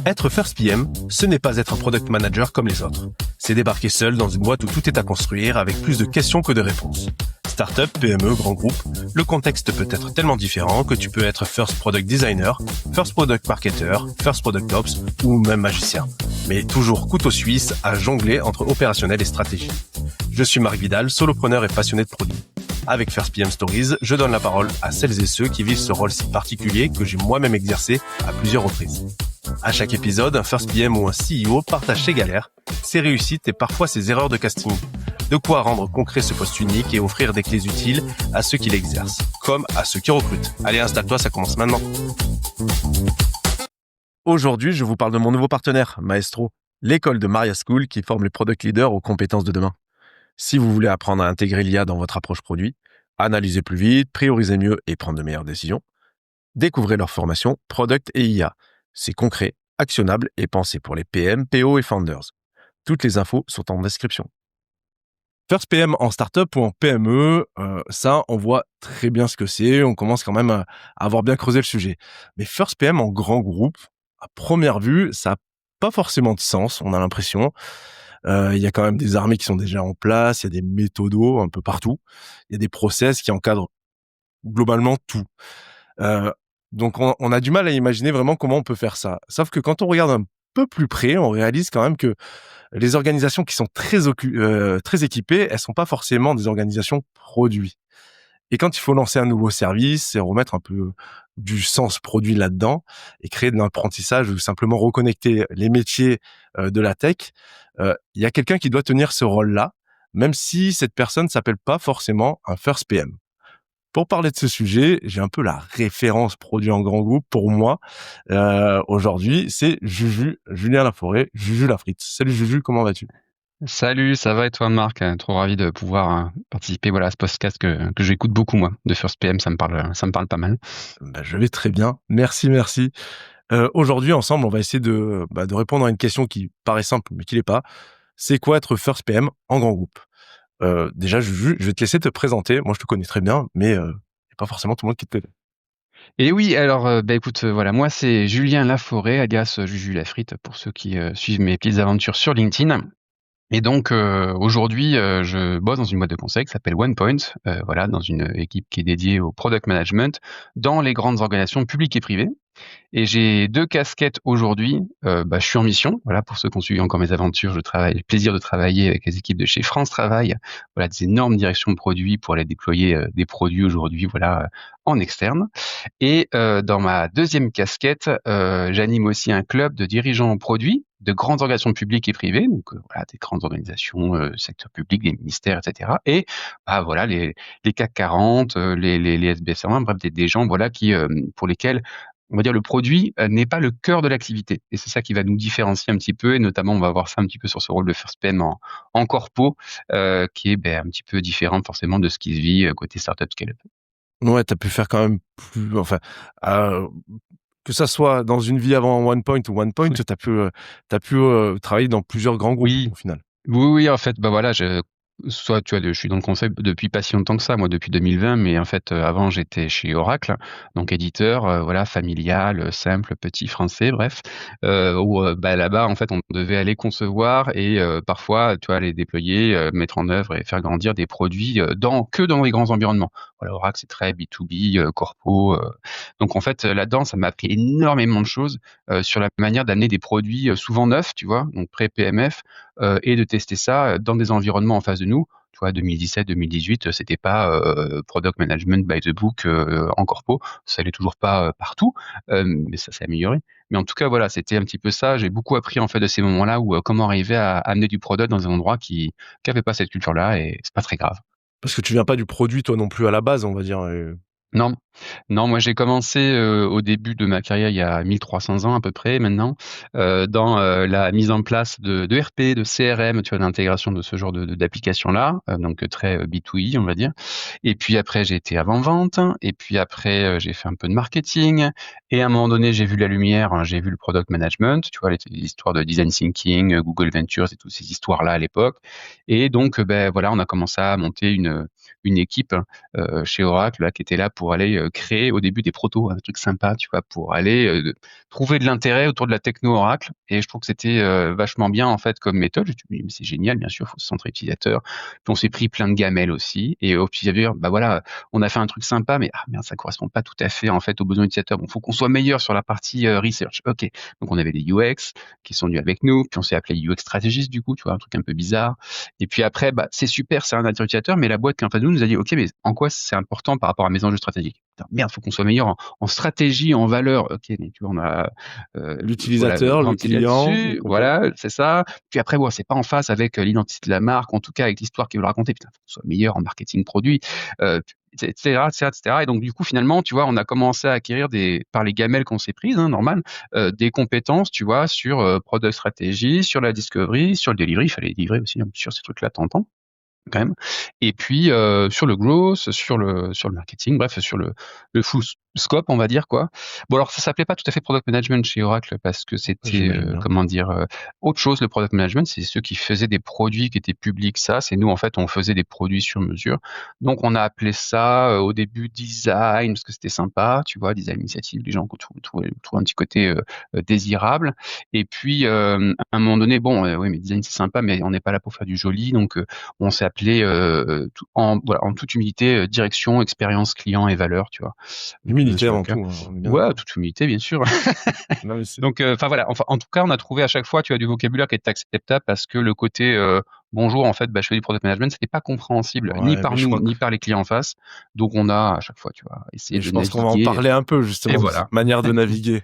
Être First PM, ce n'est pas être un product manager comme les autres. C'est débarquer seul dans une boîte où tout est à construire avec plus de questions que de réponses. Startup, PME, grand groupe, le contexte peut être tellement différent que tu peux être First Product Designer, First Product Marketer, First Product Ops ou même magicien. Mais toujours couteau suisse à jongler entre opérationnel et stratégie. Je suis Marc Vidal, solopreneur et passionné de produits. Avec First PM Stories, je donne la parole à celles et ceux qui vivent ce rôle si particulier que j'ai moi-même exercé à plusieurs reprises. À chaque épisode, un First PM ou un CEO partage ses galères, ses réussites et parfois ses erreurs de casting. De quoi rendre concret ce poste unique et offrir des clés utiles à ceux qui l'exercent, comme à ceux qui recrutent. Allez, installe-toi, ça commence maintenant. Aujourd'hui, je vous parle de mon nouveau partenaire, Maestro, l'école de Maria School qui forme les product leaders aux compétences de demain. Si vous voulez apprendre à intégrer l'IA dans votre approche produit, analyser plus vite, prioriser mieux et prendre de meilleures décisions, découvrez leur formation Product et IA. C'est concret, actionnable et pensé pour les PM, PO et founders. Toutes les infos sont en description. First PM en startup ou en PME, ça, on voit très bien ce que c'est. On commence quand même à avoir bien creusé le sujet. Mais First PM en grand groupe, à première vue, ça n'a pas forcément de sens, on a l'impression. Il y a quand même des armées qui sont déjà en place, il y a des méthodos un peu partout. Il y a des process qui encadrent globalement tout. Donc, on a du mal à imaginer vraiment comment on peut faire ça. Sauf que quand on regarde un peu plus près, on réalise quand même que les organisations qui sont très équipées, elles sont pas forcément des organisations produits. Et quand il faut lancer un nouveau service, c'est remettre un peu du sens produit là-dedans et créer de l'apprentissage ou simplement reconnecter les métiers de la tech, il y a quelqu'un qui doit tenir ce rôle-là, même si cette personne s'appelle pas forcément un First PM. Pour parler de ce sujet, j'ai un peu la référence produit en grand groupe pour moi. Aujourd'hui, c'est Julien Laforêt, Juju Lafrite. Salut Juju, comment vas-tu? Salut, ça va et toi Marc? Trop ravi de pouvoir participer à ce podcast que j'écoute beaucoup moi, de First PM, ça me parle pas mal. Je vais très bien, merci. Aujourd'hui, ensemble, on va essayer de répondre à une question qui paraît simple, mais qui l'est pas. C'est quoi être First PM en grand groupe? Déjà, Juju, je vais te laisser te présenter. Moi, je te connais très bien, mais il n'y a pas forcément tout le monde qui te connaît. Et oui, alors écoute, voilà, moi c'est Julien Laforêt, alias Juju Lafrite, pour ceux qui suivent mes petites aventures sur LinkedIn. Et donc aujourd'hui, je bosse dans une boîte de conseil qui s'appelle OnePoint, dans une équipe qui est dédiée au product management dans les grandes organisations publiques et privées. Et j'ai 2 casquettes aujourd'hui. Je suis en mission, pour ceux qui ont suivi encore mes aventures, j'ai le plaisir de travailler avec les équipes de chez France Travail, des énormes directions de produits pour aller déployer des produits aujourd'hui, en externe. Et dans ma deuxième casquette, j'anime aussi un club de dirigeants produits de grandes organisations publiques et privées, donc des grandes organisations, secteur public, les ministères, etc. Et les CAC 40, les SBF 120, bref, des gens qui pour lesquels on va dire le produit n'est pas le cœur de l'activité. Et c'est ça qui va nous différencier un petit peu, et notamment on va voir ça un petit peu sur ce rôle de First PM en corpo, qui est un petit peu différent forcément de ce qui se vit côté startup scale-up. Ouais, t'as pu faire quand même plus, enfin, que ça soit dans une vie avant OnePoint ou OnePoint, Oui. t'as pu travailler dans plusieurs grands groupes Oui. au final. Oui, en fait, je suis dans le conseil depuis pas si longtemps que ça, moi depuis 2020, mais en fait, avant j'étais chez Oracle, donc éditeur, familial, simple, petit, français, bref, où, là-bas, en fait, on devait aller concevoir et parfois, tu vois, aller déployer, mettre en œuvre et faire grandir des produits, que dans les grands environnements. Voilà, Oracle, c'est très B2B, corpo, donc en fait, là-dedans, ça m'a appris énormément de choses, sur la manière d'amener des produits, souvent neufs, tu vois, donc pré-PMF, et de tester ça dans des environnements en face de nous. Tu vois, 2017-2018, c'était pas product management by the book en corpo. Ça l'est toujours pas partout, mais ça s'est amélioré. Mais en tout cas, voilà, c'était un petit peu ça. J'ai beaucoup appris en fait de ces moments-là où comment arriver à amener du product dans un endroit qui avait pas cette culture-là, et c'est pas très grave. Parce que tu viens pas du produit toi non plus à la base, on va dire. Non, non, moi j'ai commencé au début de ma carrière il y a 1300 ans à peu près maintenant, dans la mise en place de RP, de CRM, tu vois, d'intégration de ce genre d'application-là, donc très B2E on va dire. Et puis après j'ai été avant-vente, et puis après j'ai fait un peu de marketing, et à un moment donné j'ai vu la lumière, hein, j'ai vu le product management, tu vois, les histoires de design thinking, Google Ventures et toutes ces histoires-là à l'époque. Et donc on a commencé à monter une équipe chez Oracle là, qui était là pour aller créer au début des protos, un truc sympa, tu vois, pour aller trouver de l'intérêt autour de la techno Oracle. Et je trouve que c'était vachement bien en fait comme méthode. Je me suis dit, mais c'est génial, bien sûr, il faut se centrer utilisateur. Puis on s'est pris plein de gamelles aussi. Et au fur et à mesure, bah voilà, on a fait un truc sympa, mais ah merde, ça correspond pas tout à fait en fait aux besoins utilisateurs. Bon, faut qu'on soit meilleur sur la partie research. Ok, donc on avait des UX qui sont venus avec nous, puis on s'est appelé UX stratégiste du coup, tu vois, un truc un peu bizarre. Et puis après, bah c'est super, c'est un utilisateur, mais la boîte qui est en face de nous nous a dit, ok, mais en quoi c'est important par rapport à mes enjeux stratégiques? Putain, merde, faut qu'on soit meilleur en stratégie, en valeur. Ok, mais tu vois, on a voilà, L'utilisateur, le rempli client, là-dessus, ok. voilà, c'est ça. Puis après, bon, c'est pas en face avec l'identité de la marque, en tout cas avec l'histoire qu'ils veulent raconter. Putain, faut qu'on soit meilleur en marketing produit, etc., etc., etc. Et donc du coup, finalement, tu vois, on a commencé à acquérir par les gamelles qu'on s'est prises, hein, normal, des compétences, tu vois, sur product stratégie, sur la discovery, sur le delivery. Il fallait livrer aussi hein, sur ces trucs-là, t'entends quand même. Et puis sur le growth, sur le marketing, bref, sur le full scope, on va dire quoi. Bon alors ça s'appelait pas tout à fait product management chez Oracle parce que c'était J'imagine bien. comment dire autre chose. Le product management, c'est ceux qui faisaient des produits qui étaient publics. Ça, c'est nous en fait, on faisait des produits sur mesure. Donc on a appelé ça au début design parce que c'était sympa, tu vois, design initiative, les gens trouvent un petit côté désirable. Et puis à un moment donné, bon, oui, mais design c'est sympa, mais on n'est pas là pour faire du joli, donc on s'est appelé voilà, en toute humilité direction, expérience client et valeur, tu vois. Donc Humilité sur le avant cœur. tout, hein, on est bien Ouais, d'accord. toute humilité, bien sûr. Non, mais c'est Donc enfin voilà, enfin en tout cas, on a trouvé à chaque fois, tu as du vocabulaire qui est acceptable parce que le côté bonjour, en fait, bah, je fais du product management, c'était pas compréhensible ni ouais, mais par je nous crois ni par les clients en face. Donc on a à chaque fois, tu vois, essayé mais de je pense qu'on va en naviguer. parler un peu Et justement de voilà, cette manière de naviguer.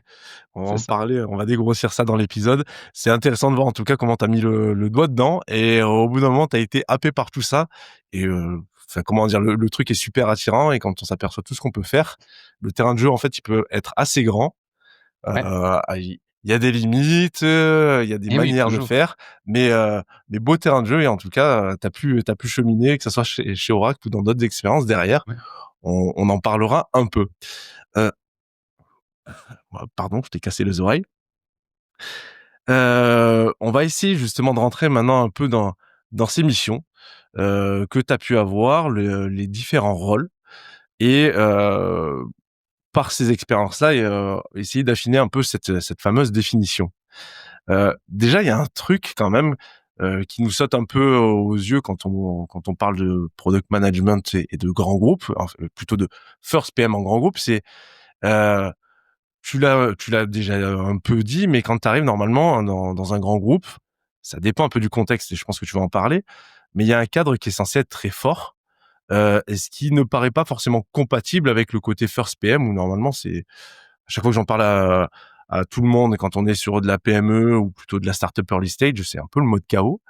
On va c'est en ça. parler, on va dégrossir ça dans l'épisode. C'est intéressant de voir en tout cas comment tu as mis le doigt dedans et au bout d'un moment, tu as été happé par tout ça et enfin comment dire, le truc est super attirant et quand on s'aperçoit tout ce qu'on peut faire, le terrain de jeu en fait, il peut être assez grand. Ouais. Il y a des limites, il y a des Et oui, manières de toujours. faire, mais beau terrain de jeu et en tout cas, tu as pu cheminer, que ça soit chez Oracle ou dans d'autres expériences derrière. Ouais. On en parlera un peu. Heu, pardon, je t'ai cassé les oreilles. On va essayer justement de rentrer maintenant un peu dans ces missions, que tu as pu avoir, les différents rôles et par ces expériences-là essayer d'affiner un peu cette fameuse définition. Déjà, il y a un truc quand même qui nous saute un peu aux yeux quand on parle de product management et de grands groupes, plutôt de first PM en grand groupe, c'est euh, tu l'as déjà un peu dit, mais quand tu arrives normalement hein, dans un grand groupe, ça dépend un peu du contexte et je pense que tu vas en parler, mais il y a un cadre qui est censé être très fort et ce qui ne paraît pas forcément compatible avec le côté first PM où normalement c'est à chaque fois que j'en parle à tout le monde, et quand on est sur de la PME ou plutôt de la startup early stage, c'est un peu le mode chaos.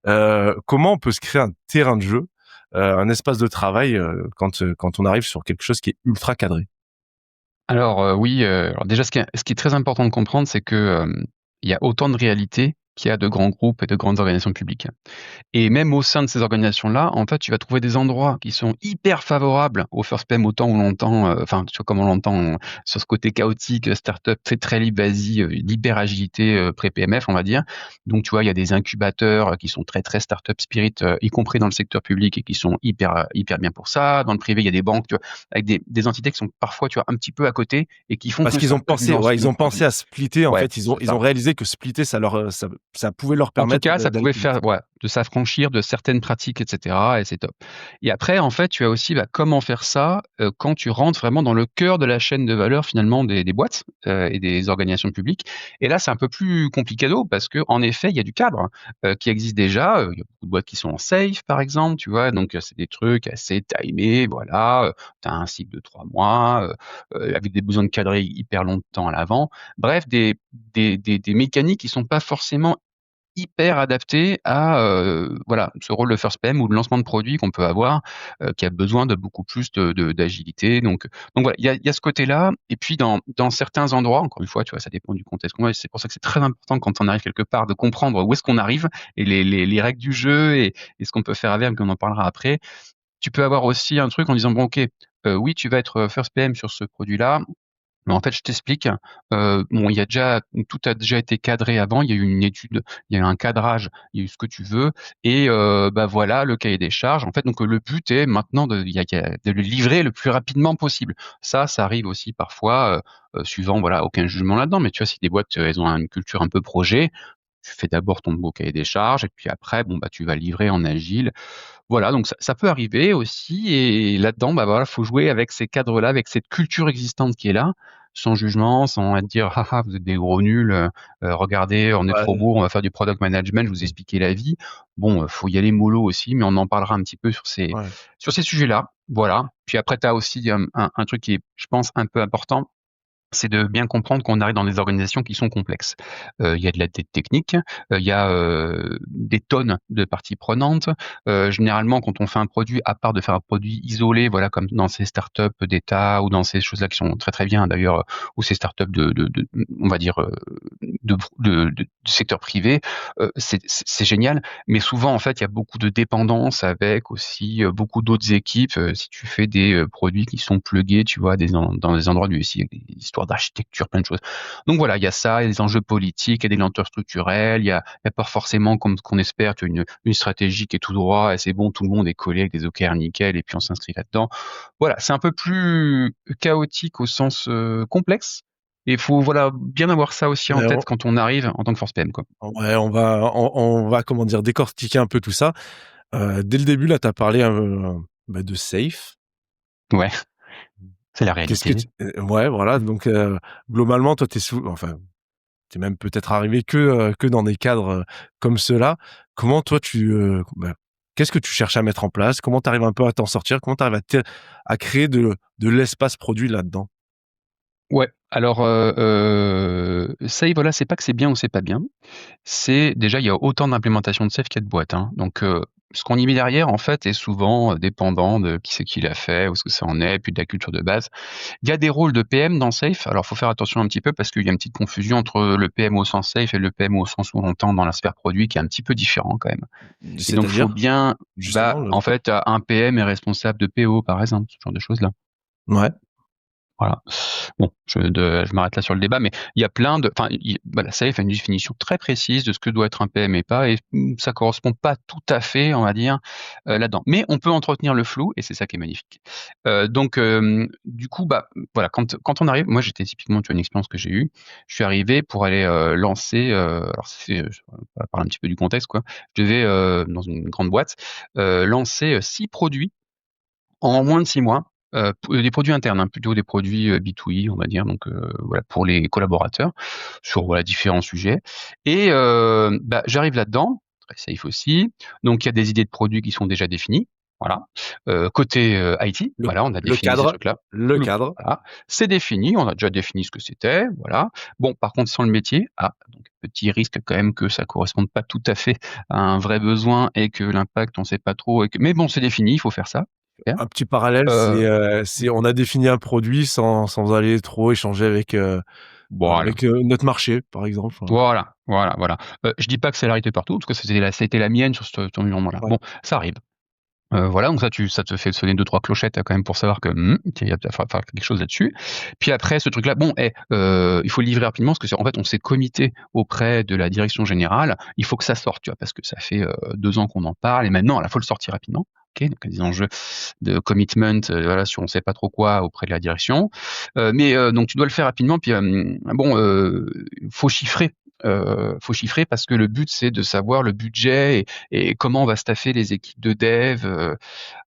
Comment on peut se créer un terrain de jeu, un espace de travail quand on arrive sur quelque chose qui est ultra cadré? Alors oui, alors déjà ce qui est très important de comprendre, c'est que, il y a autant de réalités qu'il y a de grands groupes et de grandes organisations publiques. Et même au sein de ces organisations-là, en fait, tu vas trouver des endroits qui sont hyper favorables au first PM autant où l'entend, enfin, tu vois, comme on l'entend sur ce côté chaotique, startup, très libre, vas-y, l'hyper agilité, pré-PMF, on va dire. Donc, tu vois, il y a des incubateurs qui sont très startup spirit, y compris dans le secteur public et qui sont hyper bien pour ça. Dans le privé, il y a des banques, tu vois, avec des entités qui sont parfois, tu vois, un petit peu à côté et qui font Parce que qu'ils ça ont peut être du pensé, ouais, ils lancement de ont pensé produits. à splitter. En Ouais, fait, c'est ils ont ça. réalisé que splitter, ça pouvait leur En tout permettre cas, ça d'aller pouvait plus vite. faire ouais, de s'affranchir de certaines pratiques et cetera et c'est top. Et après, en fait, tu as aussi, bah, comment faire ça, quand tu rentres vraiment dans le cœur de la chaîne de valeur finalement des boîtes, et des organisations publiques. Et là, c'est un peu plus complicado parce qu'en effet, il y a du cadre, qui existe déjà. Il y a beaucoup de boîtes qui sont en safe, par exemple, tu vois? Donc, c'est des trucs assez timés, voilà, tu as un cycle de 3 mois, avec des besoins de cadrer hyper longtemps à l'avant. Bref, des mécaniques qui sont pas forcément hyper adapté à, voilà, ce rôle de first PM ou de lancement de produit qu'on peut avoir, qui a besoin de beaucoup plus d'agilité. Donc voilà, il y a ce côté-là et puis dans certains endroits, encore une fois, tu vois, ça dépend du contexte qu'on a et c'est pour ça que c'est très important quand on arrive quelque part de comprendre où est-ce qu'on arrive et les règles du jeu et ce qu'on peut faire avec, on en parlera après. Tu peux avoir aussi un truc en disant: «Bon OK, oui, tu vas être, first PM sur ce produit-là, Mais en fait, je t'explique. Bon, tout a déjà été cadré avant. Il y a eu une étude, il y a eu un cadrage, il y a eu ce que tu veux, et bah voilà, le cahier des charges. En fait, donc le but est maintenant de le livrer le plus rapidement possible. Ça arrive aussi parfois, suivant, voilà, aucun jugement là-dedans. Mais tu vois, si des boîtes, elles ont une culture un peu projet, tu fais d'abord ton beau cahier des charges, et puis après, bon bah tu vas livrer en agile. Voilà, donc ça peut arriver aussi, et là-dedans, bah voilà, faut jouer avec ces cadres-là, avec cette culture existante qui est là, sans jugement, sans être dire: «Ah ah, vous êtes des gros nuls, regardez, on est trop Ouais, beau, on va faire du product management, je vous expliquer la vie». Bon, faut y aller mollo aussi, mais on en parlera un petit peu ouais. sur ces sujets-là, voilà. Puis après, tu as aussi un truc qui est, je pense, un peu important, c'est de bien comprendre qu'on arrive dans des organisations qui sont complexes. Il y a de la dette technique, il y a, des tonnes de parties prenantes. Généralement, quand on fait un produit, à part de faire un produit isolé, voilà, comme dans ces startups d'État ou dans ces choses-là qui sont très, très bien d'ailleurs, ou ces startups de on va dire, du secteur privé, c'est génial. Mais souvent, en fait, il y a beaucoup de dépendance avec aussi, beaucoup d'autres équipes. Si tu fais des, produits qui sont plugués, tu vois, dans des endroits du SI, des histoires d'architecture, plein de choses. Donc voilà, il y a ça, il y a des enjeux politiques, il y a des lenteurs structurelles, il y a pas forcément, comme ce qu'on espère, tu vois, une stratégie qui est tout droit et c'est bon, tout le monde est collé avec des OKR nickel et puis on s'inscrit là-dedans. Voilà, c'est un peu plus chaotique au sens, complexe, et il faut, voilà, bien avoir ça aussi en Ouais, tête quand on arrive en tant que force PM, quoi. ouais, on va comment dire, décortiquer un peu tout ça. Dès le début, là, tu as parlé, bah, de safe. Ouais, c'est la Qu'est-ce que réalité. tu ouais, voilà, donc globalement, toi, enfin, tu même peut-être arrivé que dans des cadres, comme ceux-là. Comment toi bah, qu'est-ce que tu cherches à mettre en place? Comment tu arrives un peu à t'en sortir? Comment tu arrives à créer de l'espace produit là-dedans? Ouais, alors, Save, voilà, c'est pas que c'est bien ou c'est pas bien. C'est déjà, il y a autant d'implémentations de Save qu'il y a de boîtes, hein. Donc, ce qu'on y met derrière, en fait, est souvent, dépendant de qui c'est qui l'a fait, où est-ce que ça en est, puis de la culture de base. Il y a des rôles de PM dans Safe. Alors, faut faire attention un petit peu parce qu'il y a une petite confusion entre le PM au sens Safe et le PM au sens où on entend dans la sphère produit, qui est un petit peu différent quand même. Et donc, faut C'est-à-dire? bien, Justement, bah, en fait, un PM est responsable de PO, par exemple, ce genre de choses-là. ouais, Voilà. Bon, je m'arrête là sur le débat, mais il y a plein de, enfin, voilà, Safe a une définition très précise de ce que doit être un PM et pas, et ça correspond pas tout à fait, on va dire, là-dedans. Mais on peut entretenir le flou, et c'est ça qui est magnifique. Donc, du coup, bah, voilà, quand on arrive, moi j'étais typiquement, tu vois, une expérience que j'ai eue. Je suis arrivé pour aller lancer, alors on va parler un petit peu du contexte, quoi. Je devais, dans une grande boîte, lancer 6 produits en moins de 6 mois, des produits internes, hein, plutôt des produits, B2E, on va dire, donc voilà, pour les collaborateurs, sur, voilà, différents sujets, et bah, j'arrive là-dedans, très safe aussi, donc il y a des idées de produits qui sont déjà définies, voilà. Côté, IT, le voilà, on a le défini ces cadre trucs-là. le cadre. Voilà, c'est défini, on a déjà défini ce que c'était, voilà. Bon, par contre, sans le métier, donc petit risque quand même que ça corresponde pas tout à fait à un vrai besoin et que l'impact, on sait pas trop, mais bon, c'est défini, il faut faire ça. Super. Un petit parallèle, Heu, c'est on a défini un produit sans aller trop échanger voilà, avec, notre marché, par exemple, enfin. voilà. Je dis pas que c'est la réalité partout, parce que c'était la mienne sur cet environnement-là. Ouais. Bon, ça arrive. Voilà, donc ça te fait sonner deux trois clochettes, quand même, pour savoir que, il va falloir faire quelque chose là-dessus. Puis après, ce truc-là, bon, il faut le livrer rapidement parce que en fait, on s'est committé auprès de la direction générale. Il faut que ça sorte, tu vois? Parce que ça fait, 2 ans qu'on en parle, et maintenant, là, faut le sortir rapidement. OK, donc il y a des enjeux de commitment, voilà, sur on sait pas trop quoi auprès de la direction. Mais donc tu dois le faire rapidement, puis, bon, faut chiffrer. Faut chiffrer parce que le but, c'est de savoir le budget et comment on va staffer les équipes de dev.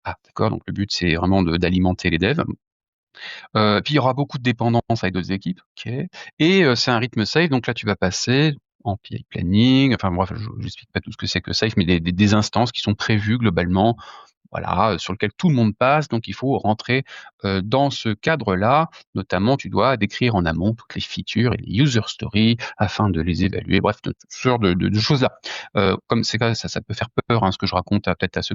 D'accord, donc le but, c'est vraiment d'alimenter les devs. Puis il y aura beaucoup de dépendance avec d'autres équipes, OK, et c'est un rythme safe, donc là, tu vas passer en PI planning, enfin bref, je j'explique pas tout ce que c'est que safe, mais des instances qui sont prévues globalement, voilà, sur lequel tout le monde passe, donc il faut rentrer, dans ce cadre-là. Notamment, tu dois décrire en amont toutes les features et les user stories afin de les évaluer. Bref, ce genre de choses-là. Comme c'est ça peut faire peur, hein, ce que je raconte, peut-être à ceux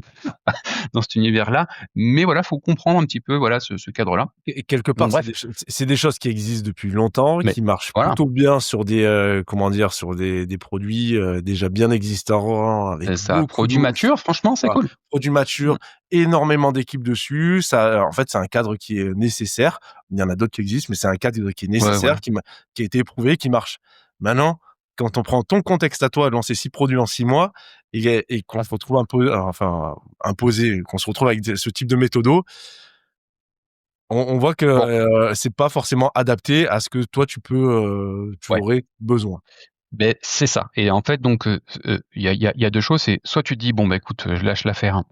dans cet univers-là. Mais voilà, faut comprendre un petit peu voilà ce cadre-là. Et quelque Bon part, bref, c'est des choses qui existent depuis longtemps, mais qui marchent voilà, plutôt bien sur des, comment dire? Sur des produits, déjà bien existants avec c'est ça. beaucoup Produit mature, franchement, c'est voilà, cool. produits Mmh. matures, énormément d'équipes dessus. Ça, en fait, c'est un cadre qui est nécessaire. Il y en a d'autres qui existent, mais c'est un cadre qui est Ouais, nécessaire, voilà. qui a été éprouvé, qui marche. Maintenant, quand on prend ton contexte à toi, de lancer 6 produits en 6 mois et qu'on se retrouve un peu, enfin, imposé, qu'on se retrouve avec ce type de méthodo, on voit que, Bon, c'est pas forcément adapté à ce que toi tu ouais. aurais besoin. Ben c'est ça et en fait donc il y a 2 choses, c'est soit tu te dis: «Bon, bah, écoute, je lâche l'affaire, hein,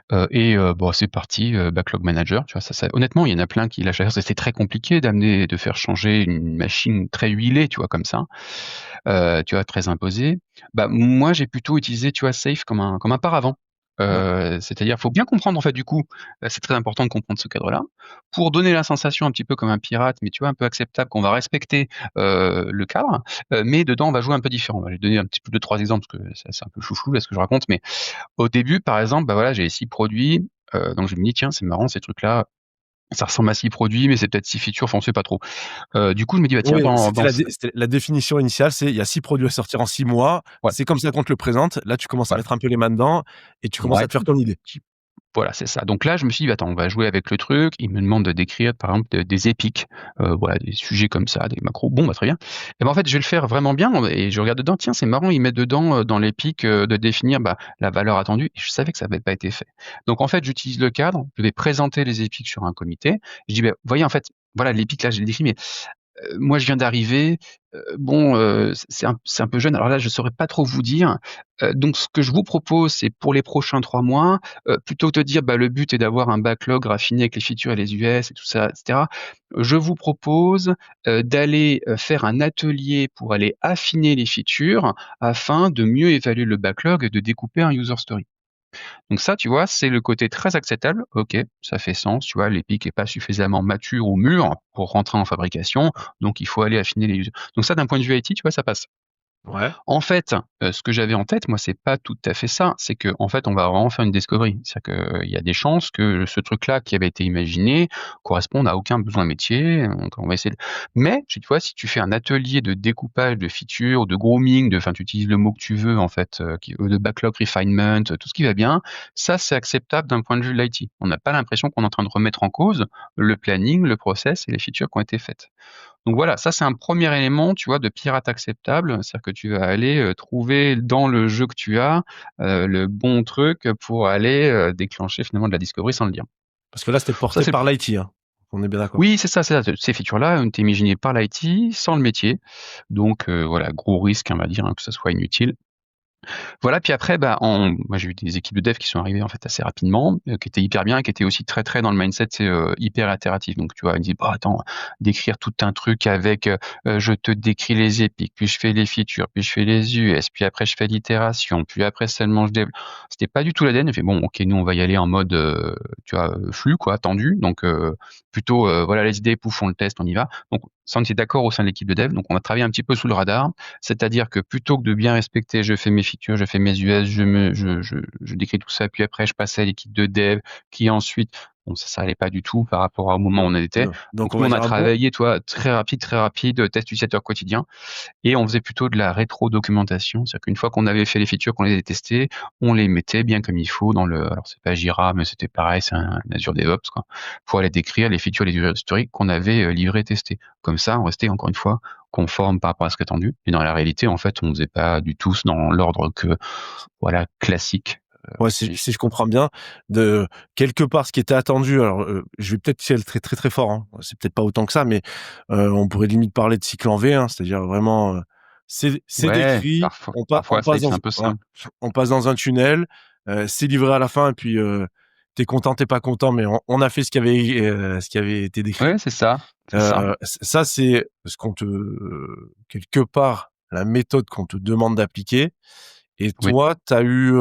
bah, c'est parti, backlog manager», tu vois? Ça honnêtement, il y en a plein qui lâchent l'affaire. C'est très compliqué d'amener de faire changer une machine très huilée, tu vois? Comme ça, tu vois? Très imposée. Bah, moi, j'ai plutôt utilisé, tu vois? Safe comme un paravent. Ouais. C'est-à-dire, faut bien comprendre, en fait, du coup, c'est très important de comprendre ce cadre-là, pour donner la sensation un petit peu comme un pirate, mais tu vois? Un peu acceptable, qu'on va respecter, le cadre. Mais dedans, on va jouer un peu différent. Je vais donner un petit peu 2-3 exemples parce que c'est un peu chouchou là ce que je raconte, mais au début, par exemple, bah, voilà, j'ai 6 produits, donc je me dis: «Tiens, c'est marrant ces trucs-là, ça ressemble à 6 produits, mais c'est peut-être 6 features, enfin on sait pas trop». Du coup, je me dis: «Bah tiens, Oui, dans ce» c'était la définition initiale, c'est il y a 6 produits à sortir en 6 mois, voilà, c'est comme ça qu'on te le présente. Là, tu commences à voilà. mettre un peu les mains dedans et tu commences Ouais. à te faire ton idée. Voilà, c'est ça. Donc là, je me suis dit: «Bah, attends, on va jouer avec le truc». Il me demande de décrire, par exemple, des épiques, voilà, des sujets comme ça, des macros. Bon, bah, très bien. Et ben, en fait, je vais le faire vraiment bien et je regarde dedans, tiens, c'est marrant, ils mettent dedans, dans l'épique, de définir, bah, la valeur attendue et je savais que ça avait pas été fait. Donc en fait, j'utilise le cadre, je vais présenter les épiques sur un comité. Je dis: «Beh, voyez, en fait, voilà, l'épique là, je l'ai décrit, mais moi je viens d'arriver, bon, c'est un peu jeune, alors là je saurais pas trop vous dire, donc ce que je vous propose, c'est pour les prochains 3 mois, plutôt que de dire: «Bah, le but est d'avoir un backlog raffiné avec les features et les US et tout ça et cetera», je vous propose, d'aller, faire un atelier pour aller affiner les features afin de mieux évaluer le backlog et de découper un user story. Donc ça, tu vois, c'est le côté très acceptable. OK, ça fait sens, tu vois, l'EPIC est pas suffisamment mature ou mûr pour rentrer en fabrication, donc il faut aller affiner les users. Donc ça, d'un point de vue IT, tu vois, ça passe. Ouais. En fait, ce que j'avais en tête, moi, c'est pas tout à fait ça. C'est qu'en fait, on va vraiment faire une discovery. C'est-à-dire qu'il y a des chances que ce truc-là qui avait été imaginé corresponde à aucun besoin métier, donc on va essayer de mais tu vois, si tu fais un atelier de découpage de features, de grooming, enfin, tu utilises le mot que tu veux, en fait, de backlog refinement, tout ce qui va bien, ça, c'est acceptable d'un point de vue de l'IT. On n'a pas l'impression qu'on est en train de remettre en cause le planning, le process et les features qui ont été faites. Donc voilà, ça c'est un premier élément, tu vois, de pirate acceptable. C'est-à-dire que tu vas aller, trouver dans le jeu que tu as, le bon truc pour aller, déclencher finalement de la discovery sans le dire. Parce que là, c'était Ça porté c'est le par l'IT, hein. On est bien d'accord. oui, c'est ça. Ces features-là ont été imaginées par l'IT, sans le métier. Donc voilà, gros risque, on va dire, hein, que ça soit inutile. Voilà, puis après, bah, moi j'ai eu des équipes de dev qui sont arrivées en fait assez rapidement, qui étaient hyper bien, qui étaient aussi très, très dans le mindset, c'est, hyper itératif. Donc tu vois, ils me disaient: «Bah, attends, d'écrire tout un truc avec, je te décris les épiques, puis je fais les features, puis je fais les US, puis après je fais l'itération, puis après seulement je développe». C'était pas du tout l'ADN. J'ai fait: «Bon, OK, nous on va y aller en mode, tu vois, flux quoi, tendu». Donc plutôt, voilà les idées, pouf, on le teste, on y va. Donc ça, on était d'accord au sein de l'équipe de dev, donc on va travailler un petit peu sous le radar. C'est-à-dire que plutôt que de bien respecter, je fais mes features, je fais mes US, je décris tout ça, puis après je passais à l'équipe de dev qui ensuite bon ça allait pas du tout par rapport au moment où on en était. Donc Donc on nous va on dire a un bon travaillé, toi, très rapide, test utilisateur quotidien et on faisait plutôt de la rétro-documentation. C'est-à-dire qu'une fois qu'on avait fait les features, qu'on les avait testées, on les mettait bien comme il faut dans le alors c'est pas Jira, mais c'était pareil, c'est un Azure DevOps quoi, pour aller décrire les features, les user stories qu'on avait, livrées et testées. Comme ça, on restait encore une fois conforme par rapport à ce qui est attendu et dans la réalité, en fait, on faisait pas du tout dans l'ordre que, voilà, classique. ouais, si je comprends bien, de quelque part, ce qui était attendu, alors, je vais peut-être tirer le trait très, très fort, hein. C'est peut-être pas autant que ça, mais, on pourrait limite parler de cycle en V, hein. C'est-à-dire vraiment, c'est Ouais, décrit, on parfois passe Safe, dans c'est un peu voilà, ça. on passe dans un tunnel, c'est livré à la fin et puis, tu content, t'es pas content, mais on a fait ce qui avait été décrit. Ouais, c'est ça, c'est ça. Ça, c'est ce qu'on te quelque part, la méthode qu'on te demande d'appliquer et Oui, toi, tu as eu,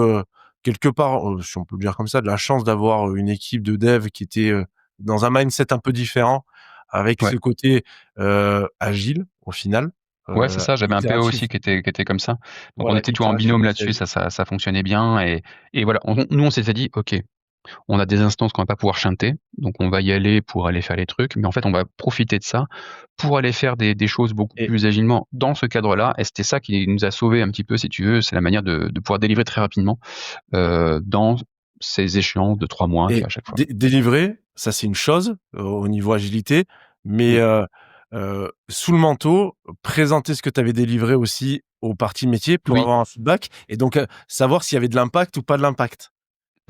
quelque part, si on peut le dire comme ça, de la chance d'avoir, une équipe de dev qui était, dans un mindset un peu différent, avec ouais. ce côté, agile au final, Ouais, c'est ça, j'avais un PO itératif, aussi qui était comme ça. Donc on voilà, était tout en itératif binôme aussi là-dessus, agile. ça fonctionnait bien et voilà, nous on s'était dit: «OK». On a des instances qu'on va pas pouvoir chanter, donc on va y aller pour aller faire les trucs, mais en fait, on va profiter de ça pour aller faire des choses beaucoup Et, plus agilement dans ce cadre-là. Et c'était ça qui nous a sauvés un petit peu, si tu veux. C'est la manière de pouvoir délivrer très rapidement dans ces échéances de 3 mois, tu vois, et à chaque fois. délivrer, ça c'est une chose au niveau agilité, mais Oui. sous le manteau, présenter ce que tu avais délivré aussi aux parties métiers pour Oui. avoir un feedback et donc savoir s'il y avait de l'impact ou pas de l'impact.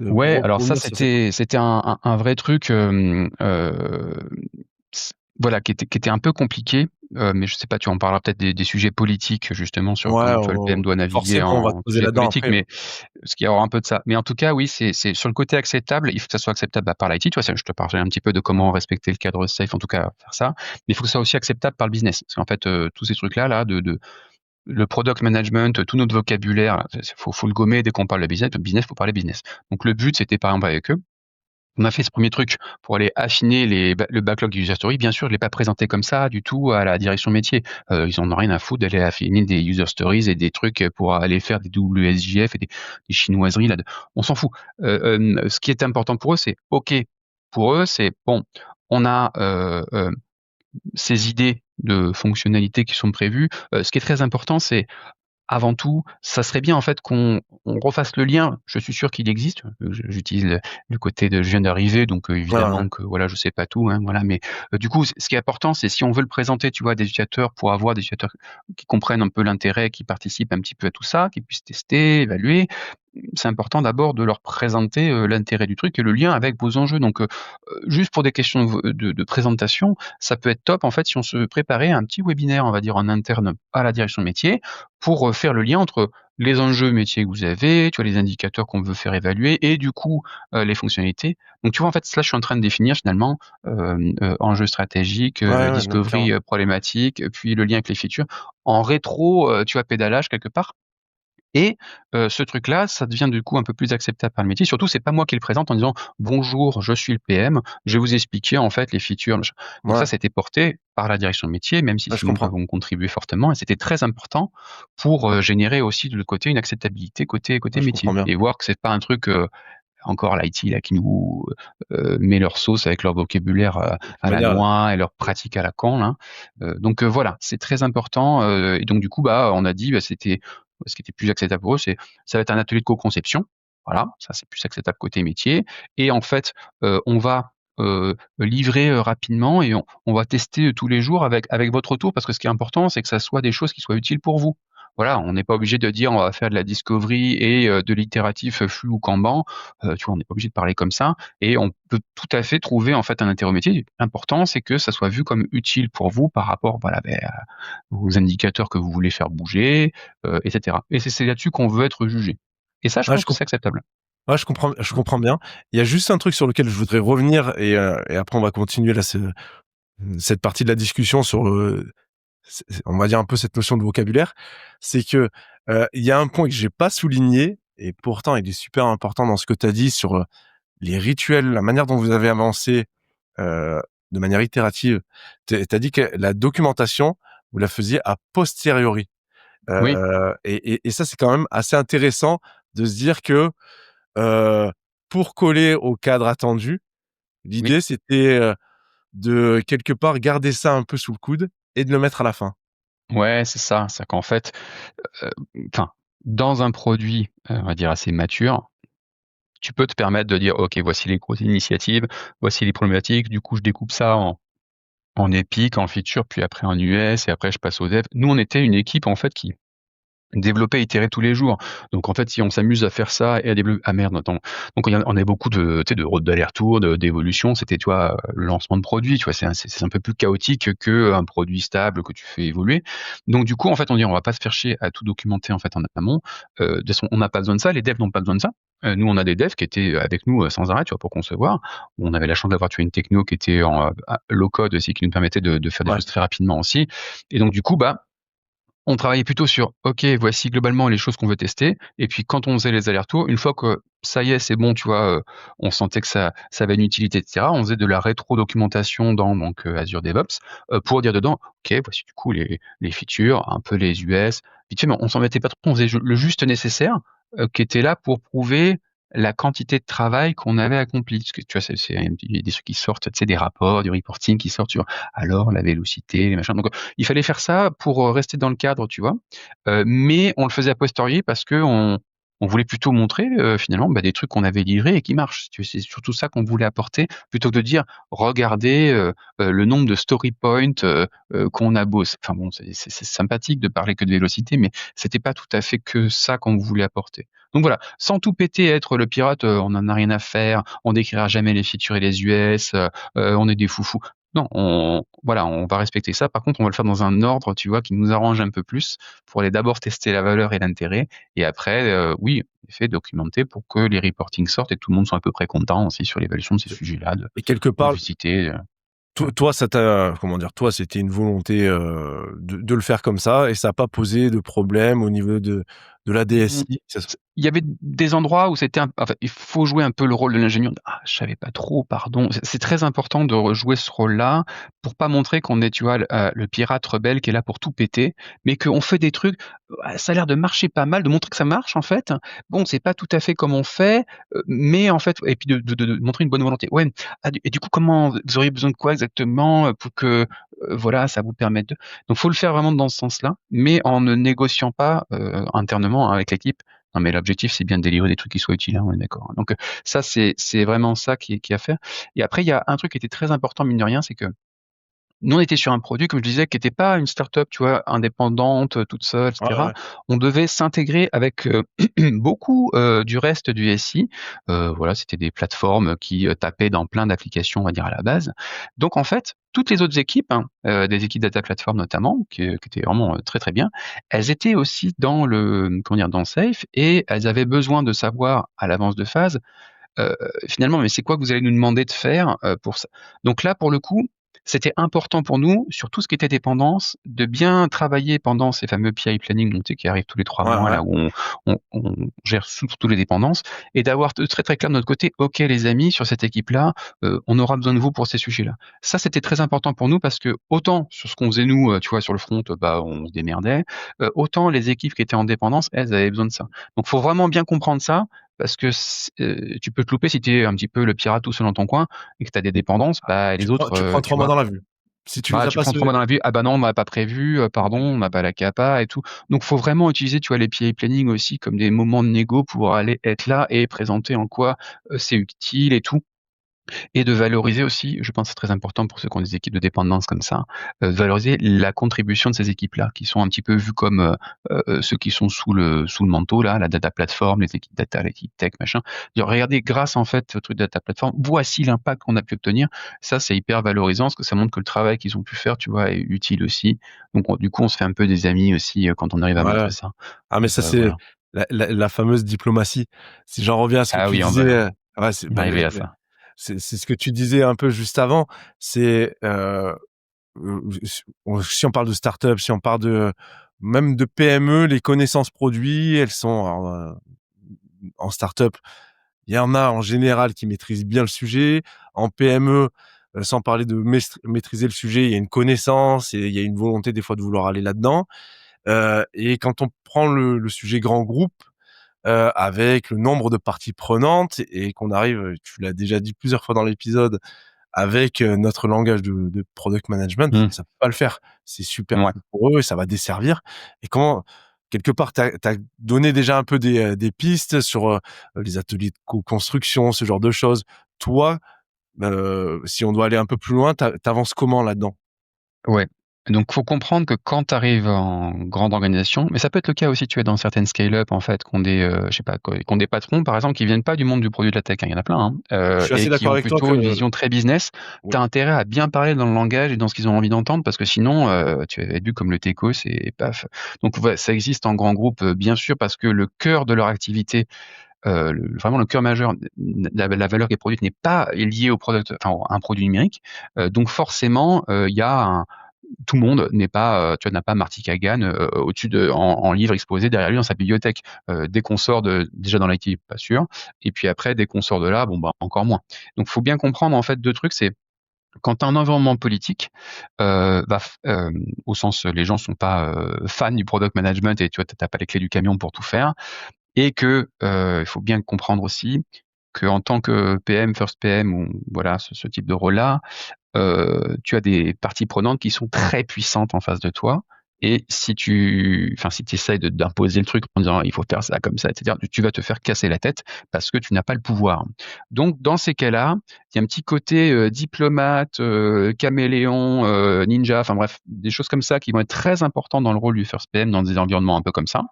Ouais, Pour alors ça, revenir sur cette partie. c'était un vrai truc, voilà, qui était un peu compliqué, mais je sais pas, tu en parleras peut-être des sujets politiques, justement, sur Ouais, comment, tu vois, le PM doit naviguer forcément, on va se en poser sujet là-dedans politique, après. mais ce qu'il y aura un peu de ça. Mais en tout cas, oui, c'est sur le côté acceptable, il faut que ça soit acceptable, par l'IT, tu vois? Je te parlais un petit peu de comment respecter le cadre safe, en tout cas, faire ça, mais il faut que ça soit aussi acceptable par le business. Parce qu'en fait, tous ces trucs-là, là, le product management, tout notre vocabulaire, faut le gommer dès qu'on parle de business. Le business, faut parler business. Donc le but, c'était par exemple avec eux, on a fait ce premier truc pour aller affiner le backlog du user story. Bien sûr, je l'ai pas présenté comme ça du tout à la direction métier. Ils en ont rien à foutre d'aller affiner des user stories et des trucs pour aller faire des WSJF et des chinoiseries là. On s'en fout. Ce qui est important pour eux, c'est OK. Pour eux, c'est bon. On a ces idées de fonctionnalités qui sont prévues. Ce qui est très important, c'est avant tout, ça serait bien en fait qu'on refasse le lien. Je suis sûr qu'il existe. J'utilise le côté de je viens d'arriver, donc Ouais, ouais, ouais. évidemment que voilà, je sais pas tout, hein, voilà. Mais du coup, ce qui est important, c'est si on veut le présenter, tu vois, à des utilisateurs pour avoir des utilisateurs qui comprennent un peu l'intérêt, qui participent un petit peu à tout ça, qui puissent tester, évaluer. C'est important d'abord de leur présenter l'intérêt du truc et le lien avec vos enjeux. Donc, juste pour des questions de présentation, ça peut être top en fait si on se préparait un petit webinaire, on va dire en interne à la direction métier, pour faire le lien entre les enjeux métiers que vous avez, tu vois, les indicateurs qu'on veut faire évaluer et du coup les fonctionnalités. Donc tu vois en fait là je suis en train de définir finalement enjeux stratégiques, Ouais, ouais, non, discovery clairement. problématique, puis le lien avec les features en rétro, tu vois, pédalage quelque part. Et ce truc-là, ça devient du coup un peu plus acceptable par le métier. Surtout, c'est pas moi qui le présente en disant: «Bonjour, je suis le PM, je vais vous expliquer en fait les features, machin». Donc ça, Ouais, c'était porté par la direction de métier, même si ouais, je sinon comprends. peuvent contribuer fortement et c'était très important pour, générer aussi de l'autre côté une acceptabilité côté Ouais, je comprends métier bien. et voir que c'est pas un truc, encore l'IT là qui nous, met leur sauce avec leur vocabulaire, De toute à la manière, noix et leur pratique à la can là. Donc voilà, c'est très important, et donc du coup, on a dit, c'était ce qui était plus acceptable pour eux, ça va être un atelier de co-conception. Voilà, ça c'est plus acceptable côté métier et en fait, on va, livrer, rapidement et on va tester, tous les jours avec votre retour parce que ce qui est important, c'est que ça soit des choses qui soient utiles pour vous. Voilà, on n'est pas obligé de dire: «On va faire de la discovery et de l'itératif, flux ou Kanban». Tu vois, on n'est pas obligé de parler comme ça et on peut tout à fait trouver en fait un intérêt au métier. L'important, c'est que ça soit vu comme utile pour vous par rapport, voilà, aux indicateurs que vous voulez faire bouger, et cetera et c'est là-dessus qu'on veut être jugé et ça, je ouais, pense que c'est acceptable. ouais, je comprends bien. Il y a juste un truc sur lequel je voudrais revenir et après on va continuer là, cette partie de la discussion sur on va dire un peu cette notion de vocabulaire. C'est que il y a un point que j'ai pas souligné et pourtant il est super important dans ce que tu as dit sur les rituels, la manière dont vous avez avancé de manière itérative. T'as dit que la documentation, vous la faisiez a posteriori. Oui, Et ça, c'est quand même assez intéressant de se dire que euh, pour coller au cadre attendu, oui. l'idée c'était de quelque part garder ça un peu sous le coude et de le mettre à la fin. Ouais, c'est ça. C'est qu'en fait, heu, enfin, dans un produit, on va dire assez mature, tu peux te permettre de dire: «OK, voici les grosses initiatives, voici les problématiques, du coup, je découpe ça en Epic, en feature, puis après en US et après je passe au dev». Nous, on était une équipe en fait qui développer, itérer tous les jours. Donc en fait, si on s'amuse à faire ça et à développer ah merde, attends. Donc on a beaucoup de, tu sais, de routes d'aller-retour, d'évolution. C'était, tu vois, le lancement de produit, tu vois, c'est un peu plus chaotique que un produit stable que tu fais évoluer. Donc du coup, en fait, on dit, on va pas se faire chier à tout documenter, en fait, en amont. De toute façon, on n'a pas besoin de ça, les devs n'ont pas besoin de ça. Nous, on a des devs qui étaient avec nous sans arrêt, tu vois, pour concevoir. On avait la chance d'avoir, tu vois, une techno qui était en low code aussi, qui nous permettait de faire des Ouais. choses très rapidement aussi. Et donc, du coup, on travaillait plutôt sur, OK, voici globalement les choses qu'on veut tester. Et puis quand on faisait les allers-retours, une fois que ça y est, c'est bon, tu vois, on sentait que ça avait une utilité, et cetera, on faisait de la rétro-documentation dans donc Azure DevOps, pour dire dedans: «OK, voici du coup les features, un peu les US». Vite fait, mais on s'en mettait pas trop, on faisait le juste nécessaire, qui était là pour prouver la quantité de travail qu'on avait accompli. Parce que tu vois, il y a des trucs qui sortent, tu sais, des rapports, du reporting qui sortent sur alors la vélocité, les machins. Donc, il fallait faire ça pour rester dans le cadre, tu vois. Mais on le faisait a posteriori parce que on voulait plutôt montrer finalement des trucs qu'on avait livrés et qui marchent. Tu vois, c'est surtout ça qu'on voulait apporter, plutôt que de dire regardez le nombre de story points qu'on a bossé. Enfin bon, c'est sympathique de parler que de vélocité, mais c'était pas tout à fait que ça qu'on voulait apporter. Donc voilà, sans tout péter, être le pirate, on n'en a rien à faire, on décrira jamais les features et les US, on est des foufous. Non, voilà, on va respecter ça. Par contre, on va le faire dans un ordre, tu vois, qui nous arrange un peu plus pour aller d'abord tester la valeur et l'intérêt, et après, oui, en effet, documenter pour que les reportings sortent et tout le monde soit à peu près content aussi sur l'évaluation de ces sujets-là, de Et quelque part, vélocité. toi, ça t'a, comment dire, toi, c'était une volonté de le faire comme ça, et ça n'a pas posé de problème au niveau de la Mmh. DSI. Il y avait des endroits où c'était enfin, il faut jouer un peu le rôle de l'ingénieur. «Ah, je savais pas trop, pardon». C'est très important de rejouer ce rôle-là pour pas montrer qu'on est, tu vois, le pirate rebelle qui est là pour tout péter, mais qu'on fait des trucs, ça a l'air de marcher pas mal, de montrer que ça marche, en fait. Bon, c'est pas tout à fait comme on fait, mais en fait et puis de montrer une bonne volonté. Ouais, et du coup, comment vous auriez besoin de quoi exactement, pour que, voilà, ça vous permette de donc faut le faire vraiment dans ce sens-là, mais en ne négociant pas, internement avec l'équipe. Non, mais l'objectif, c'est bien de délivrer des trucs qui soient utiles, hein, on est d'accord, hein. Donc, ça, c'est vraiment ça qui est à faire. Et après, il y a un truc qui était très important, mine de rien, c'est que nous, on était sur un produit, comme je disais, qui était pas une start-up, tu vois, indépendante, toute seule, et Ouais, cetera. ouais. On devait s'intégrer avec, beaucoup, du reste du SI. Voilà, c'était des plateformes qui, tapaient dans plein d'applications, on va dire, à la base. Donc en fait, toutes les autres équipes, hein, des équipes data platform notamment, qui étaient vraiment, très, très bien, elles étaient aussi dans comment dire? Dans le safe, et elles avaient besoin de savoir à l'avance de phase, finalement, mais c'est quoi que vous allez nous demander de faire pour ça? Donc là, pour le coup, c'était important pour nous, sur tout ce qui était dépendance, de bien travailler pendant ces fameux PI planning, donc, tu sais, qui arrivent tous les 3 Ouais, mois, ouais. là où on gère toutes les dépendances, et d'avoir très très clair de notre côté, ok les amis, sur cette équipe-là, on aura besoin de vous pour ces sujets-là. Ça, c'était très important pour nous parce que autant sur ce qu'on faisait nous, tu vois, sur le front, on se démerdait, autant les équipes qui étaient en dépendance, elles avaient besoin de ça. Donc, faut vraiment bien comprendre ça, parce que tu peux te louper si tu es un petit peu le pirate tout seul dans ton coin et que tu as des dépendances, les autres, Tu prends tu 3 mois vois? dans la vue. Si tu les Bah, as tu pas prends 3 mois se dans la vue: «Ah bah non, on m'a pas prévu, pardon, on n'a pas la capa et tout». Donc faut vraiment utiliser, tu vois, les PA planning aussi comme des moments de négo pour aller être là et présenter en quoi, c'est utile et tout. Et de valoriser aussi, je pense que c'est très important pour ceux qui ont des équipes de dépendance comme ça, de valoriser la contribution de ces équipes-là, qui sont un petit peu vues comme, ceux qui sont sous le manteau là, la data platform, les équipes data, l'équipe tech, machin. Dire: «Regardez, grâce en fait au truc data platform, voici l'impact qu'on a pu obtenir». Ça, c'est hyper valorisant parce que ça montre que le travail qu'ils ont pu faire, tu vois, est utile aussi. Donc du coup, on se fait un peu des amis aussi, quand on arrive à Ouais. montrer ça. Ah, mais Donc ça, c'est voilà. la fameuse diplomatie. Si j'en reviens à ce que Ah tu oui, on disais, va ouais, y arriver à ça. c'est ce que tu disais un peu juste avant. C'est, si on parle de start-up, si on parle même de PME, les connaissances produits, elles sont, alors, en start-up, il y en a en général qui maîtrisent bien le sujet. En PME, sans parler de maîtriser le sujet, il y a une connaissance et il y a une volonté des fois de vouloir aller là-dedans. Et quand on prend le sujet grand groupe, avec le nombre de parties prenantes et qu'on arrive, tu l'as déjà dit plusieurs fois dans l'épisode, avec notre langage de product management, Mmh. ça peut pas le faire. C'est super Ouais. cool pour eux et ça va desservir. Et comment, quelque part, t'as donné déjà un peu des pistes sur les ateliers de co-construction, ce genre de choses. Toi, si on doit aller un peu plus loin, t'avances comment là-dedans? Ouais. Donc faut comprendre que quand tu arrives en grande organisation, mais ça peut être le cas aussi, tu es dans certaines scale-up en fait, qui ont des, je sais pas, qui ont des patrons par exemple qui viennent pas du monde du produit de la tech, hein, il y en a plein, hein, Je suis et assez qui d'accord ont avec toi plutôt une que vision très business. Tu oui, as intérêt à bien parler dans le langage et dans ce qu'ils ont envie d'entendre parce que sinon, tu vas être vu comme le techos et paf. Donc ouais, ça existe en grand groupe, bien sûr parce que le cœur de leur activité, vraiment le cœur majeur, la valeur qui est produite n'est pas liée au product, enfin à un produit numérique, donc forcément, il y a un tout le monde n'est pas, tu vois, n'a pas Marty Kagan, au-dessus en livre exposé derrière lui dans sa bibliothèque. Dès qu'on sort déjà dans l'IT, pas sûr, et puis après dès qu'on sort de là, bon, bah, encore moins. Donc faut bien comprendre en fait 2 trucs, c'est quand tu as un environnement politique, au sens, les gens sont pas, fans du product management et tu vois, tu as pas les clés du camion pour tout faire. et que il faut bien comprendre aussi qu'en tant que PM, first PM ou voilà ce type de rôle-là, tu as des parties prenantes qui sont très puissantes en face de toi. Et si tu essaies d'imposer le truc en disant il faut faire ça comme ça, etc., tu vas te faire casser la tête parce que tu n'as pas le pouvoir. Donc dans ces cas-là, il y a un petit côté diplomate, caméléon, ninja, enfin bref, des choses comme ça qui vont être très importantes dans le rôle du first PM dans des environnements un peu comme ça.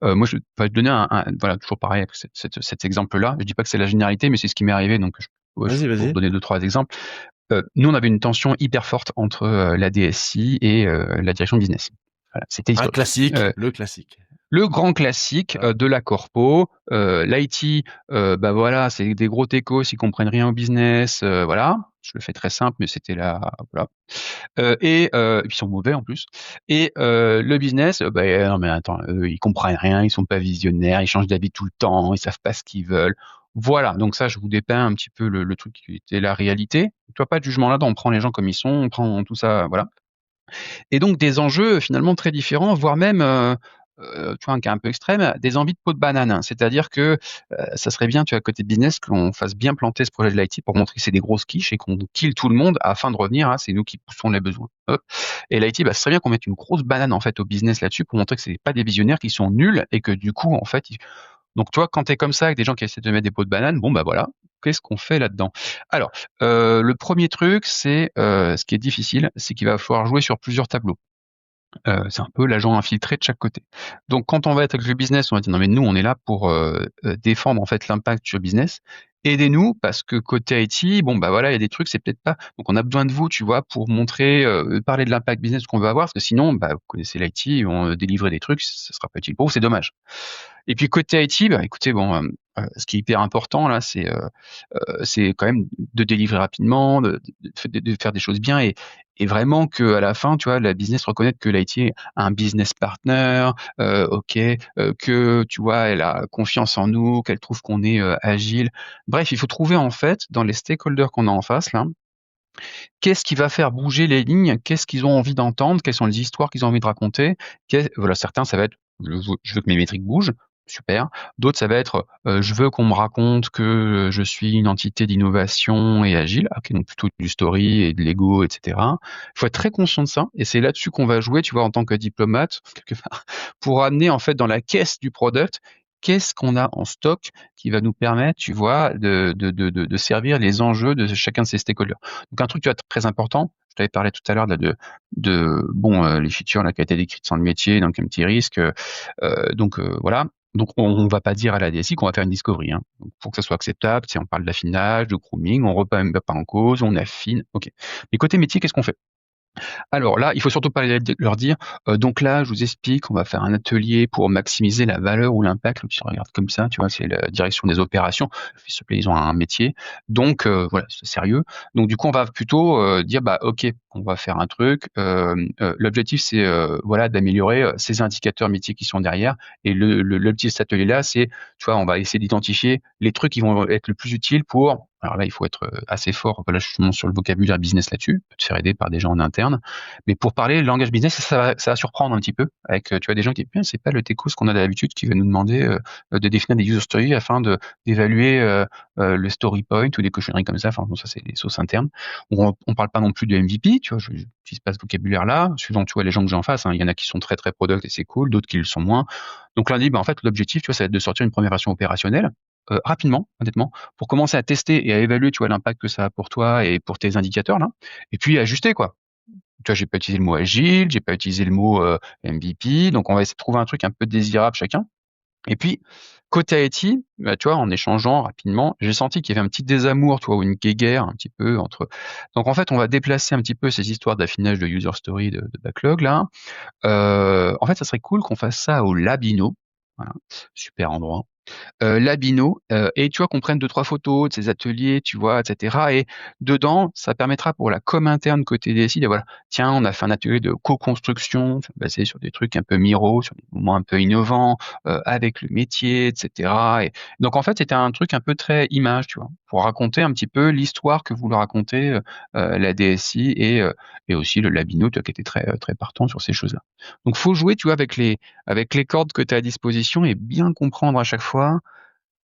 Moi, je vais te donner voilà, toujours pareil avec cet exemple-là. Je dis pas que c'est la généralité, mais c'est ce qui m'est arrivé, donc Vas-y, pour vas-y. donner 2-3 exemples. Nous, on avait une tension hyper forte entre la DSI et la direction business. Voilà, c'était Un historique. classique, le classique. Le grand classique de la corpo, l'IT, bah voilà, c'est des gros techos, ils comprennent rien au business, voilà. Je le fais très simple, mais c'était là, voilà. Et puis ils sont mauvais en plus. Et le business, bah non mais attends, eux ils comprennent rien, ils sont pas visionnaires, ils changent d'avis tout le temps, ils savent pas ce qu'ils veulent. Voilà, donc ça je vous dépeins un petit peu le truc qui était la réalité. Tu vois, pas de jugement là-dedans, on prend les gens comme ils sont, on prend tout ça, voilà. Et donc des enjeux finalement très différents, voire même, tu vois, un cas un peu extrême, des envies de peau de banane, hein. C'est-à-dire que, ça serait bien, tu vois, côté business, qu'on fasse bien planter ce projet de l'IT pour montrer que c'est des grosses quiches et qu'on kill tout le monde afin de revenir à c'est nous qui poussons les besoins. Hop. Et l'IT, bah, ce serait bien qu'on mette une grosse banane en fait au business là-dessus pour montrer que c'est pas des visionnaires qui sont nuls et que du coup en fait donc tu vois, quand tu es comme ça avec des gens qui essaient de mettre des pots de banane, bon bah voilà, qu'est-ce qu'on fait là-dedans? Alors, le premier truc, c'est ce qui est difficile, c'est qu'il va falloir jouer sur plusieurs tableaux. C'est un peu l'agent infiltré de chaque côté. Donc quand on va être avec le business, on va dire: «Non mais nous, on est là pour, défendre en fait l'impact sur le business. Aidez-nous parce que côté IT, bon bah voilà, il y a des trucs, c'est peut-être pas donc on a besoin de vous, tu vois, pour montrer, parler de l'impact business qu'on veut avoir parce que sinon, bah, vous connaissez l'IT, ils vont, délivrer des trucs, ça sera pas utile pour vous, c'est dommage». Et puis côté IT, bah, écoutez, bon, ce qui est hyper important là, c'est quand même de délivrer rapidement, de faire des choses bien et vraiment qu'à la fin, tu vois, la business reconnaître que l'IT a un business partner, OK, que, tu vois, elle a confiance en nous, qu'elle trouve qu'on est, agile. Bref, il faut trouver en fait, dans les stakeholders qu'on a en face là, qu'est-ce qui va faire bouger les lignes? Qu'est-ce qu'ils ont envie d'entendre? Quelles sont les histoires qu'ils ont envie de raconter? Voilà, certains, ça va être: «Je veux que mes métriques bougent», super. D'autres, ça va être: «Je veux qu'on me raconte que, je suis une entité d'innovation et agile». OK, donc plutôt du story et de l'ego et cetera. Il faut être très conscient de ça et c'est là-dessus qu'on va jouer, tu vois, en tant que diplomate, quelque part, pour amener, en fait, dans la caisse du product, qu'est-ce qu'on a en stock qui va nous permettre, tu vois, de servir les enjeux de chacun de ces stakeholders. Donc un truc, tu vois, très important, je t'avais parlé tout à l'heure là les features là qui a été décrites sans le métier, donc un petit risque, voilà. Donc on va pas dire à la DSI qu'on va faire une discovery, hein. Donc pour que ça soit acceptable, si on parle d'affinage, de grooming, on remet pas en cause, on affine, OK. Mais côté métier, qu'est-ce qu'on fait? Alors là, il faut surtout pas leur dire, donc là, je vous explique, on va faire un atelier pour maximiser la valeur ou l'impact. Donc, si on regarde comme ça, tu vois, c'est la direction des opérations. S'il te plaît, ils ont un métier. Donc, voilà, c'est sérieux. Donc, du coup, on va plutôt dire, bah, OK, on va faire un truc. L'objectif, c'est voilà, d'améliorer ces indicateurs métiers qui sont derrière. Et l'objectif de cet atelier-là, c'est, tu vois, on va essayer d'identifier les trucs qui vont être le plus utiles pour. Alors là, il faut être assez fort, voilà, justement, sur le vocabulaire business là-dessus. Tu peux te faire aider par des gens en interne. Mais pour parler le langage business, ça va surprendre un petit peu avec, tu vois, des gens qui disent: «Bien, c'est pas le techos qu'on a d'habitude qui va nous demander, de définir des user stories afin d'évaluer, le story point ou des cochonneries comme ça». Enfin bon, ça, c'est des sauces internes. On parle pas non plus de MVP, tu vois? J'utilise pas ce vocabulaire-là, suivant, tu vois, les gens que j'ai en face, hein. Il y en a qui sont très, très product et c'est cool, d'autres qui le sont moins. Donc lundi, bah, en fait, l'objectif, tu vois, ça va être de sortir une première version opérationnelle, rapidement, honnêtement, pour commencer à tester et à évaluer, tu vois, l'impact que ça a pour toi et pour tes indicateurs là et puis ajuster, quoi. Tu vois, j'ai pas utilisé le mot agile, j'ai pas utilisé le mot, MVP, donc on va essayer de trouver un truc un peu désirable chacun. Et puis, côté IT, bah, tu vois, en échangeant rapidement, j'ai senti qu'il y avait un petit désamour, tu vois, ou une guéguerre un petit peu entre donc en fait, on va déplacer un petit peu ces histoires d'affinage de user story, de backlog là. En fait, ça serait cool qu'on fasse ça au Labino, voilà, super endroit. Labino, et tu vois qu'on prenne 2-3 photos de ces ateliers, tu vois, etc. Et dedans, ça permettra pour la com interne côté DSI de voilà, tiens, on a fait un atelier de co-construction basé sur des trucs un peu miro, sur des moments un peu innovants, avec le métier, etc. Et donc en fait, c'était un truc un peu très image, tu vois, pour raconter un petit peu l'histoire que voulait raconter la DSI et aussi le Labino, tu vois, qui était très très partant sur ces choses-là. Donc faut jouer, tu vois, avec les cordes que tu as à disposition et bien comprendre à chaque fois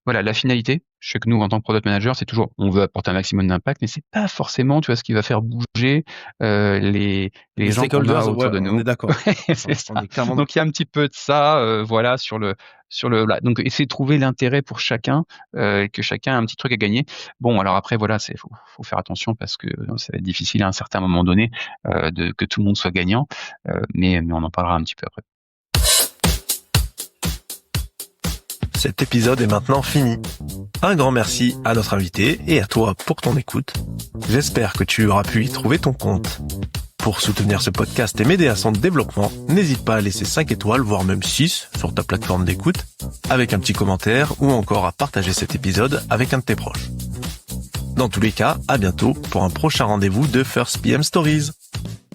voilà, la finalité. Je sais que nous, en tant que product manager, c'est toujours, on veut apporter un maximum d'impact, mais c'est pas forcément, tu vois, ce qui va faire bouger les Les gens qu'on a stakeholders, ouais, autour de on nous. est d'accord. Ouais, c'est On ça. est clairement Donc il y a un petit peu de ça, voilà, sur le voilà. Donc essayer de trouver l'intérêt pour chacun, que chacun a un petit truc à gagner. Bon, alors après, voilà, faut faire attention parce que ça va être difficile à un certain moment donné, que tout le monde soit gagnant, mais on en parlera un petit peu après. Cet épisode est maintenant fini. Un grand merci à notre invité et à toi pour ton écoute. J'espère que tu auras pu y trouver ton compte. Pour soutenir ce podcast et m'aider à son développement, n'hésite pas à laisser 5 étoiles, voire même 6 sur ta plateforme d'écoute, avec un petit commentaire ou encore à partager cet épisode avec un de tes proches. Dans tous les cas, à bientôt pour un prochain rendez-vous de First PM Stories.